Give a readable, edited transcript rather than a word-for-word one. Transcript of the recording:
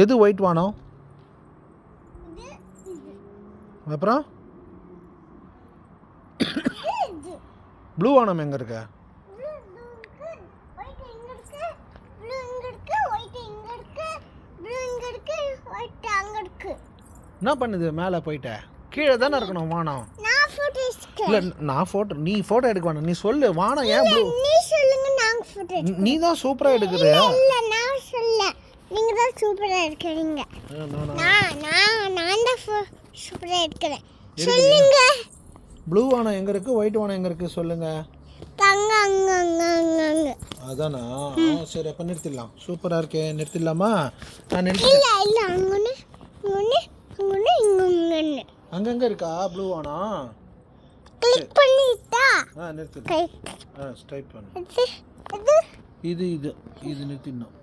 எது ஒயிட் வானம்? அப்புறம் ப்ளூ வானம் எங்கே இருக்க? என்ன பண்ணுது? மேலே போயிட்ட கீழே தானே இருக்கணும் வானம். இல்லை நான் ஃபோட்டோ, நீ ஃபோட்டோ எடுக்க வேணாம். நீ சொல்லு வானம் ஏன் ப்ளூ? நீ தான் சூப்பராக எடுக்கிற. நீங்க தான் சூப்பரா இருக்கீங்க. நான் தான் சூப்பரா இருக்கேன். சொல்லுங்க. ப்ளூ வானம் எங்க இருக்கு, ஒயிட் வானம் எங்க இருக்கு சொல்லுங்க. அங்க அங்க அங்க அங்க. அதானா? சரி அப்ப நிறுத்திடலாம். சூப்பரா இருக்கே, நிறுத்திடலாமா? நான் இல்ல இல்ல அங்கன்னு அங்கன்னு அங்கன்னு இங்கன்னு. அங்கங்க இருக்கா ப்ளூ வானம்? கிளிக் பண்ணிட்டா? நிறுத்து. ஸ்டைப் பண்ணு. இது இது இது இது நிறுத்திடணும்.